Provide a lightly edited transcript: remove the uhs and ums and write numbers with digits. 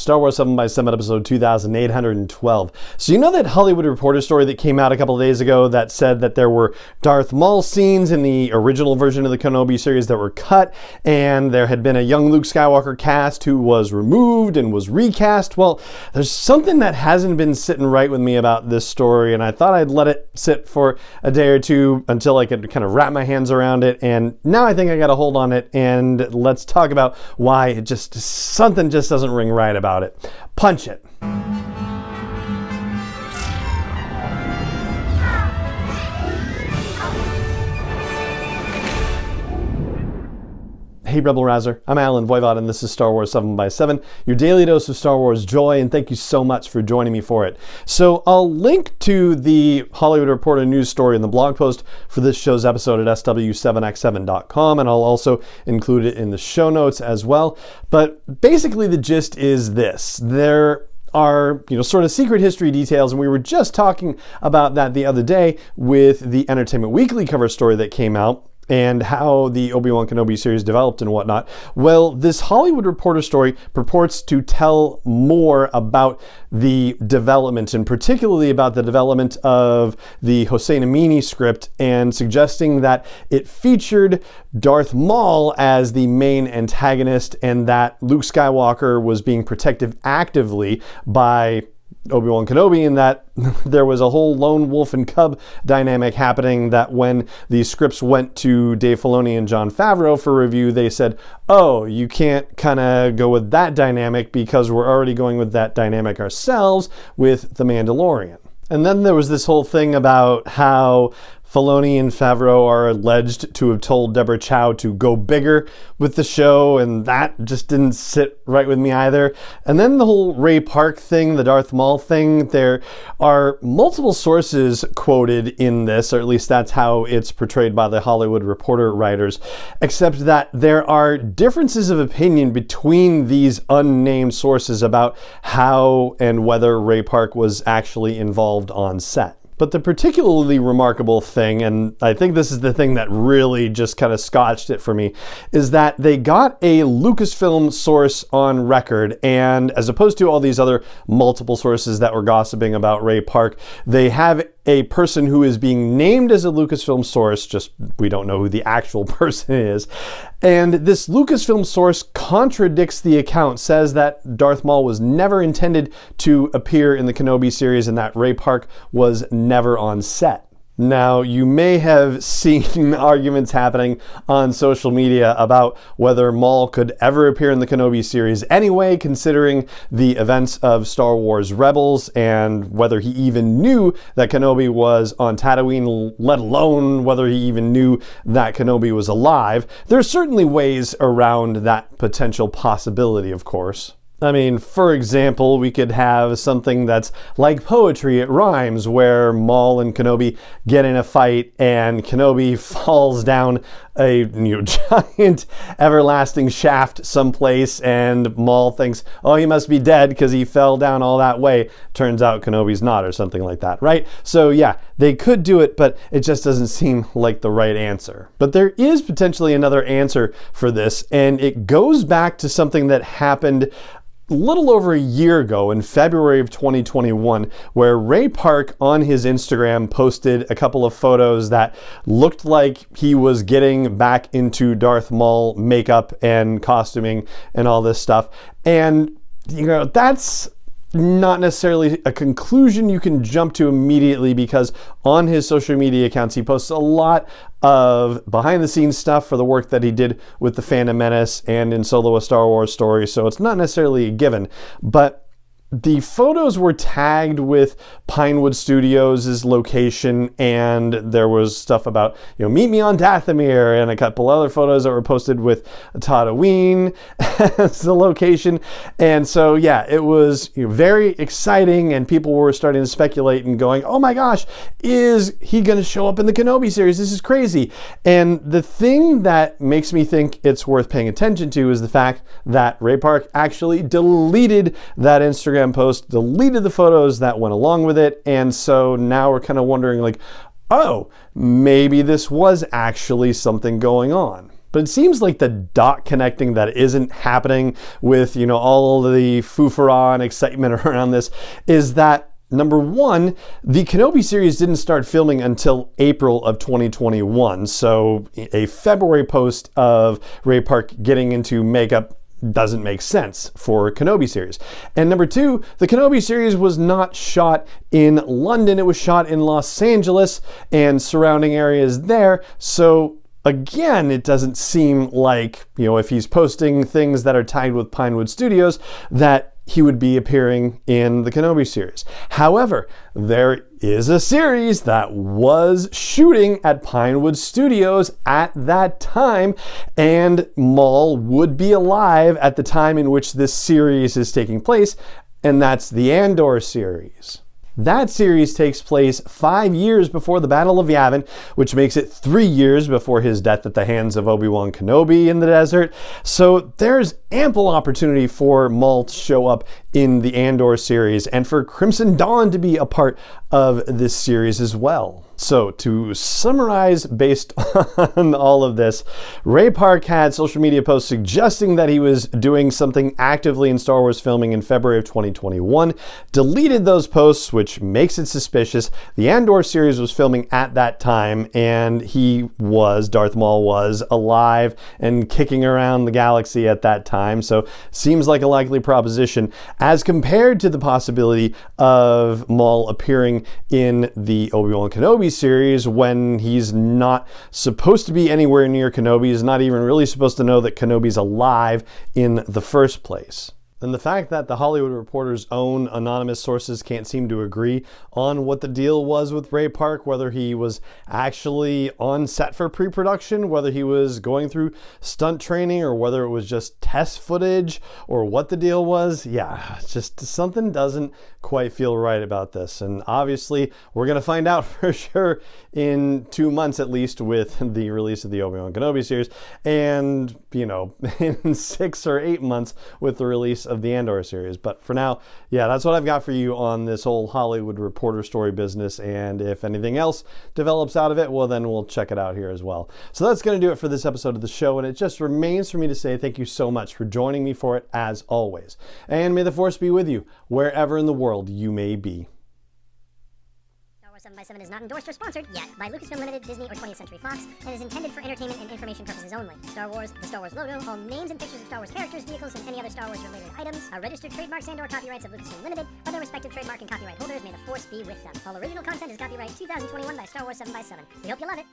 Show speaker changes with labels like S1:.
S1: Star Wars 7x7 episode 2812. So you know that Hollywood Reporter story that came out a couple of days ago that said that there were Darth Maul scenes in the original version of the Kenobi series that were cut, and there had been a young Luke Skywalker cast who was removed and was recast? Well, there's something that hasn't been sitting right with me about this story, and I thought I'd let it sit for a day or two until I could kind of wrap my hands around it, and now I think I got a hold on it, and let's talk about why something just doesn't ring right about it. Punch it. Hey Rebel Rouser, I'm Alan Voivod and this is Star Wars 7x7, your daily dose of Star Wars joy, and thank you so much for joining me for it. So I'll link to the Hollywood Reporter news story in the blog post for this show's episode at sw7x7.com, and I'll also include it in the show notes as well. But basically the gist is this. There are, sort of secret history details, and we were just talking about that the other day with the Entertainment Weekly cover story that came out, and how the Obi-Wan Kenobi series developed and whatnot. Well, this Hollywood Reporter story purports to tell more about the development, and particularly about the development of the Hossein Amini script, and suggesting that it featured Darth Maul as the main antagonist, and that Luke Skywalker was being protected actively by Obi-Wan Kenobi, and that there was a whole lone wolf and cub dynamic happening, that when the scripts went to Dave Filoni and Jon Favreau for review, they said, oh, you can't kind of go with that dynamic because we're already going with that dynamic ourselves with The Mandalorian. And then there was this whole thing about how Filoni and Favreau are alleged to have told Deborah Chow to go bigger with the show, and that just didn't sit right with me either. And then the whole Ray Park thing, the Darth Maul thing, there are multiple sources quoted in this, or at least that's how it's portrayed by the Hollywood Reporter writers, except that there are differences of opinion between these unnamed sources about how and whether Ray Park was actually involved on set. But the particularly remarkable thing, and I think this is the thing that really just kind of scotched it for me, is that they got a Lucasfilm source on record, and as opposed to all these other multiple sources that were gossiping about Ray Park, they have a person who is being named as a Lucasfilm source, just we don't know who the actual person is. And this Lucasfilm source contradicts the account, says that Darth Maul was never intended to appear in the Kenobi series and that Ray Park was never on set. Now, you may have seen arguments happening on social media about whether Maul could ever appear in the Kenobi series anyway, considering the events of Star Wars Rebels, and whether he even knew that Kenobi was on Tatooine, let alone whether he even knew that Kenobi was alive. There's certainly ways around that potential possibility, of course. I mean, for example, we could have something that's like poetry, it rhymes, where Maul and Kenobi get in a fight and Kenobi falls down a giant everlasting shaft someplace, and Maul thinks, oh, he must be dead because he fell down all that way. Turns out Kenobi's not, or something like that, right? So yeah, they could do it, but it just doesn't seem like the right answer. But there is potentially another answer for this, and it goes back to something that happened a little over a year ago in February of 2021, where Ray Park on his Instagram posted a couple of photos that looked like he was getting back into Darth Maul makeup and costuming and all this stuff. And, that's not necessarily a conclusion you can jump to immediately, because on his social media accounts he posts a lot of behind the scenes stuff for the work that he did with the Phantom Menace and in Solo: A Star Wars Story, so it's not necessarily a given. But the photos were tagged with Pinewood Studios' location, and there was stuff about, meet me on Dathomir, and a couple other photos that were posted with Tatooine as the location. And so, yeah, it was very exciting, and people were starting to speculate and going, oh my gosh, is he going to show up in the Kenobi series? This is crazy. And the thing that makes me think it's worth paying attention to is the fact that Ray Park actually deleted that Instagram post, deleted the photos that went along with it, and so now we're kind of wondering, like, oh, maybe this was actually something going on. But it seems like the dot connecting that isn't happening with, all of the foofara and excitement around this is that, number one, the Kenobi series didn't start filming until April of 2021. So a February post of Ray Park getting into makeup doesn't make sense for a Kenobi series. And number two, the Kenobi series was not shot in London. It was shot in Los Angeles and surrounding areas there. So again, it doesn't seem like, if he's posting things that are tied with Pinewood Studios, that he would be appearing in the Kenobi series. However, there is a series that was shooting at Pinewood Studios at that time, and Maul would be alive at the time in which this series is taking place, and that's the Andor series. That series takes place 5 years before the Battle of Yavin, which makes it 3 years before his death at the hands of Obi-Wan Kenobi in the desert. So there's ample opportunity for Maul to show up in the Andor series and for Crimson Dawn to be a part of this series as well. So to summarize based on all of this, Ray Park had social media posts suggesting that he was doing something actively in Star Wars filming in February of 2021, deleted those posts, which makes it suspicious. The Andor series was filming at that time, and Darth Maul was alive and kicking around the galaxy at that time, so seems like a likely proposition, as compared to the possibility of Maul appearing in the Obi-Wan Kenobi series when he's not supposed to be anywhere near Kenobi. He's not even really supposed to know that Kenobi's alive in the first place. And the fact that the Hollywood Reporter's own anonymous sources can't seem to agree on what the deal was with Ray Park, whether he was actually on set for pre-production, whether he was going through stunt training, or whether it was just test footage, or what the deal was. Yeah, just something doesn't quite feel right about this. And obviously, we're going to find out for sure in 2 months at least with the release of the Obi-Wan Kenobi series, and, in 6 or 8 months with the release of the Andor series. But for now, yeah, that's what I've got for you on this whole Hollywood Reporter story business. And if anything else develops out of it, well, then we'll check it out here as well. So that's going to do it for this episode of the show. And it just remains for me to say thank you so much for joining me for it, as always. And may the Force be with you wherever in the world you may be.
S2: 7x7 is not endorsed or sponsored yet by Lucasfilm Limited, Disney, or 20th Century Fox, and is intended for entertainment and information purposes only. Star Wars, the Star Wars logo, all names and pictures of Star Wars characters, vehicles, and any other Star Wars related items are registered trademarks and/or copyrights of Lucasfilm Limited, or their respective trademark and copyright holders. May the Force be with them. All original content is copyright 2021 by Star Wars 7x7. We hope you love it.